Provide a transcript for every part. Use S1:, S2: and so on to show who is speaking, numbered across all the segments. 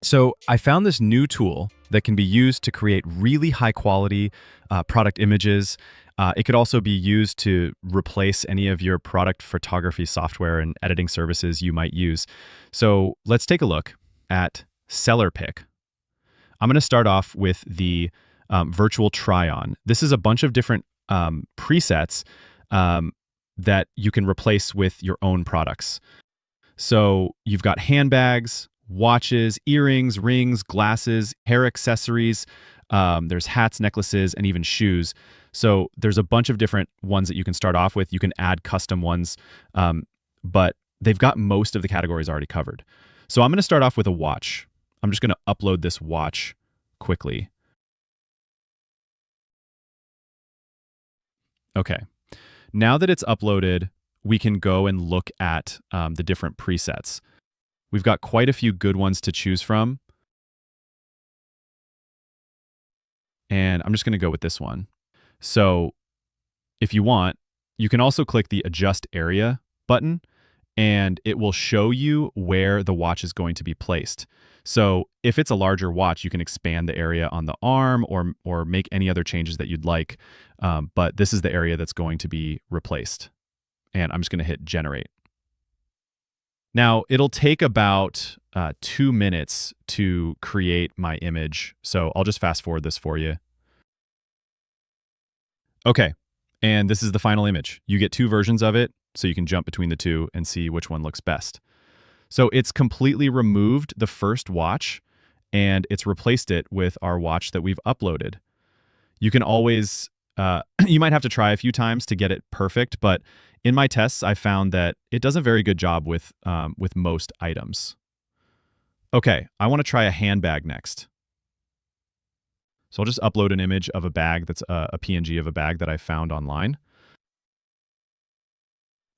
S1: So I found this new tool that can be used to create really high quality product images. It could also be used to replace any of your product photography software and editing services you might use. So let's take a look at Sellerpic. I'm going to start off with the virtual try-on. This is a bunch of different presets that you can replace with your own products. So you've got handbags, watches, earrings, rings, glasses, hair accessories. There's hats, necklaces, and even shoes. So there's a bunch of different ones that you can start off with. You can add custom ones, but they've got most of the categories already covered. So I'm going to start off with a watch. I'm just going to upload this watch quickly. Okay. Now that it's uploaded, we can go and look at the different presets. We've got quite a few good ones to choose from. And I'm just going to go with this one. So if you want, you can also click the Adjust Area button, and it will show you where the watch is going to be placed. So if it's a larger watch, you can expand the area on the arm or make any other changes that you'd like. But this is the area that's going to be replaced. And I'm just going to hit Generate. Now, it'll take about 2 minutes to create my image. So I'll just fast forward this for you. Okay, and this is the final image. You get 2 versions of it, so you can jump between the two and see which one looks best. So it's completely removed the first watch, and it's replaced it with our watch that we've uploaded. You can always, you might have to try a few times to get it perfect, but in my tests, I found that it does a very good job with most items. Okay, I want to try a handbag next. So I'll just upload an image of a bag that's a PNG of a bag that I found online.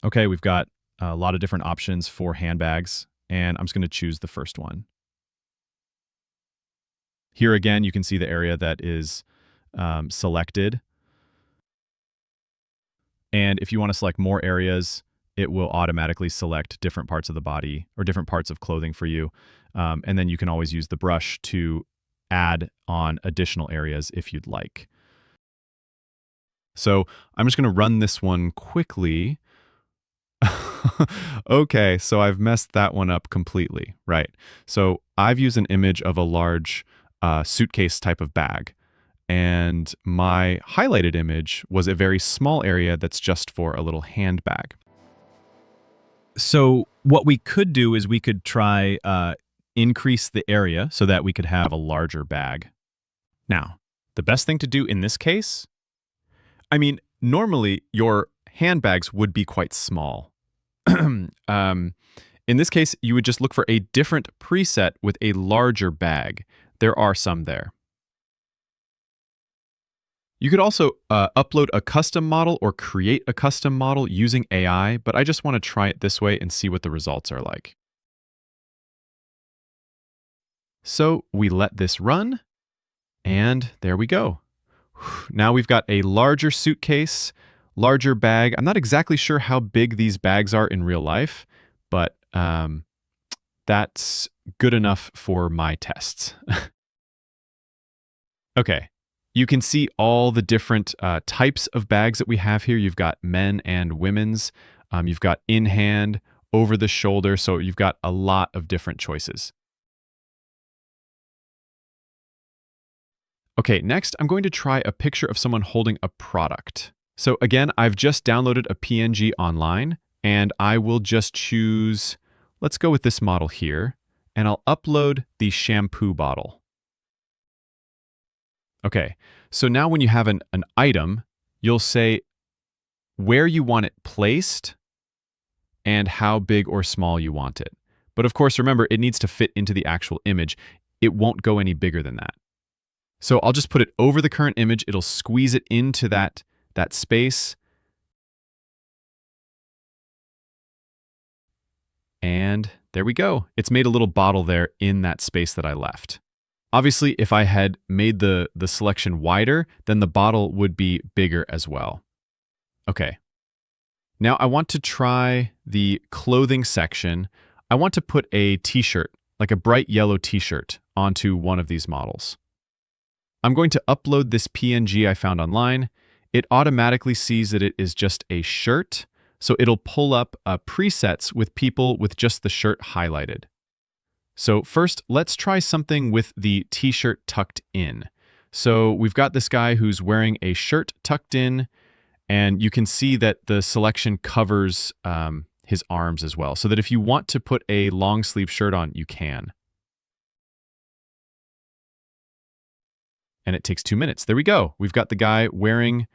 S1: Okay, we've got a lot of different options for handbags, and I'm just going to choose the first one. Here again, you can see the area that is selected. And if you want to select more areas, it will automatically select different parts of the body or different parts of clothing for you. And then you can always use the brush to add on additional areas if you'd like. So I'm just going to run this one quickly. Okay, so I've messed that one up completely, right? So I've used an image of a large suitcase type of bag. And my highlighted image was a very small area that's just for a little handbag. So what we could do is we could try increase the area so that we could have a larger bag. Now, the best thing to do in this case, I mean, normally your handbags would be quite small. In this case, you would just look for a different preset with a larger bag. There are some there. You could also upload a custom model or create a custom model using AI, but I just want to try it this way and see what the results are like. So we let this run, and there we go. Now we've got a larger suitcase, larger bag. I'm not exactly sure how big these bags are in real life, but that's good enough for my tests. Okay. You can see all the different types of bags that we have here. You've got men and women's. You've got in hand, over the shoulder. So you've got a lot of different choices. Okay, next I'm going to try a picture of someone holding a product. So again, I've just downloaded a PNG online, and I will just choose, let's go with this model here, and I'll upload the shampoo bottle. Okay, so now when you have an item, you'll say where you want it placed and how big or small you want it. But of course, remember, it needs to fit into the actual image. It won't go any bigger than that. So I'll just put it over the current image. It'll squeeze it into that space. And there we go. It's made a little bottle there in that space that I left. Obviously, if I had made the selection wider, then the bottle would be bigger as well. Okay. Now I want to try the clothing section. I want to put a t-shirt like a bright yellow t-shirt, onto one of these models. I'm going to upload this PNG I found online. It automatically sees that it is just a shirt, so it'll pull up presets with people with just the shirt highlighted. So first, let's try something with the t-shirt tucked in. So we've got this guy who's wearing a shirt tucked in, and you can see that the selection covers his arms as well, so that if you want to put a long sleeve shirt on, you can. And it takes 2 minutes. There we go. We've got the guy wearing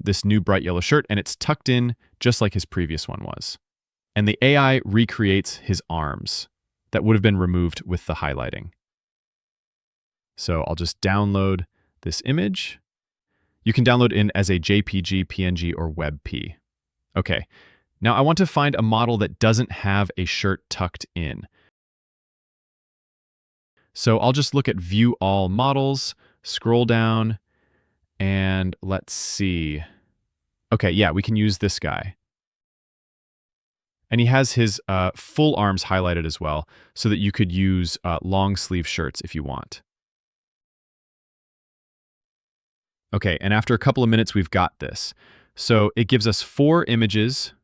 S1: this new bright yellow shirt, and it's tucked in just like his previous one was. And the AI recreates his arms that would have been removed with the highlighting. So I'll just download this image. You can download in as a JPG, PNG, or WebP. Okay, now I want to find a model that doesn't have a shirt tucked in. So I'll just look at View All Models, scroll down, and let's see. Okay, yeah, we can use this guy. And he has his full arms highlighted as well, so that you could use long sleeve shirts if you want. Okay, and after a couple of minutes, we've got this. So it gives us 4 images,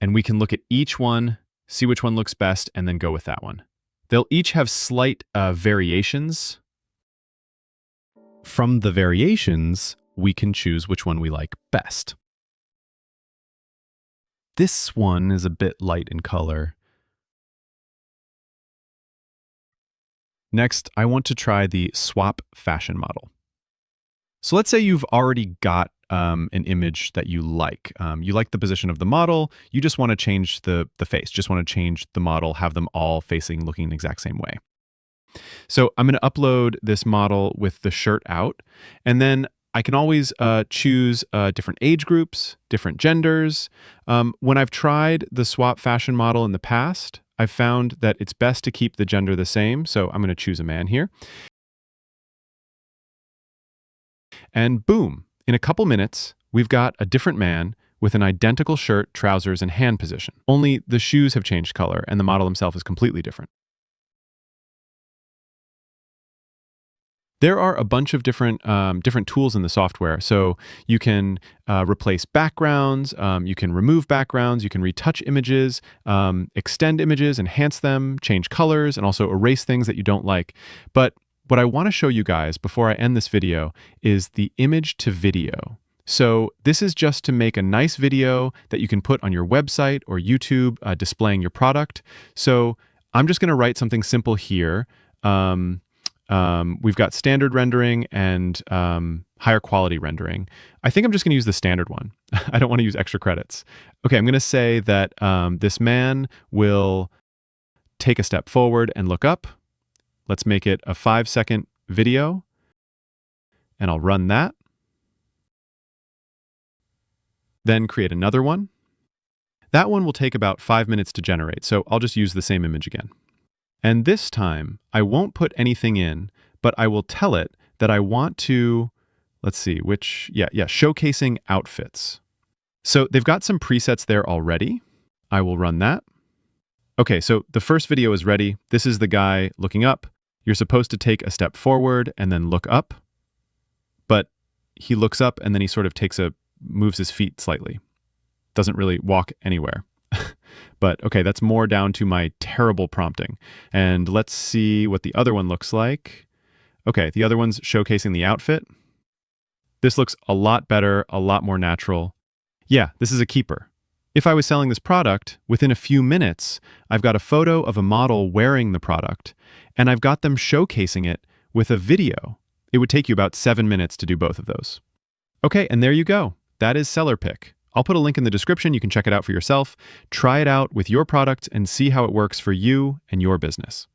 S1: and we can look at each one, see which one looks best, and then go with that one. They'll each have slight variations. From the variations, we can choose which one we like best. This one is a bit light in color. Next, I want to try the swap fashion model. So let's say you've already got an image that you like. You like the position of the model. You just want to change the face, just want to change the model, have them all facing, looking the exact same way. So I'm going to upload this model with the shirt out, and then I can always choose different age groups, different genders. When I've tried the swap fashion model in the past, I've found that it's best to keep the gender the same. So I'm going to choose a man here. And boom, in a couple minutes, we've got a different man with an identical shirt, trousers, and hand position. Only the shoes have changed color, and the model himself is completely different. There are a bunch of different tools in the software. So you can replace backgrounds, you can remove backgrounds, you can retouch images, extend images, enhance them, change colors, and also erase things that you don't like. But what I want to show you guys before I end this video is the image to video. So this is just to make a nice video that you can put on your website or YouTube displaying your product. So I'm just going to write something simple here. We've got standard rendering and higher quality rendering. I think I'm just going to use the standard one. I don't want to use extra credits. Okay, I'm going to say that this man will take a step forward and look up. Let's make it a 5-second video, and I'll run that. Then create another one. That one will take about 5 minutes to generate, so I'll just use the same image again. And this time, I won't put anything in, but I will tell it that I want to, let's see, showcasing outfits. So they've got some presets there already. I will run that. Okay, so the first video is ready. This is the guy looking up. You're supposed to take a step forward and then look up. But he looks up and then he sort of moves his feet slightly. Doesn't really walk anywhere. But okay, that's more down to my terrible prompting. And let's see what the other one looks like. Okay, the other one's showcasing the outfit. This looks a lot better, a lot more natural. Yeah, this is a keeper. If I was selling this product, within a few minutes, I've got a photo of a model wearing the product, and I've got them showcasing it with a video. It would take you about 7 minutes to do both of those. Okay, and there you go. That is Sellerpic. I'll put a link in the description. You can check it out for yourself. Try it out with your product and see how it works for you and your business.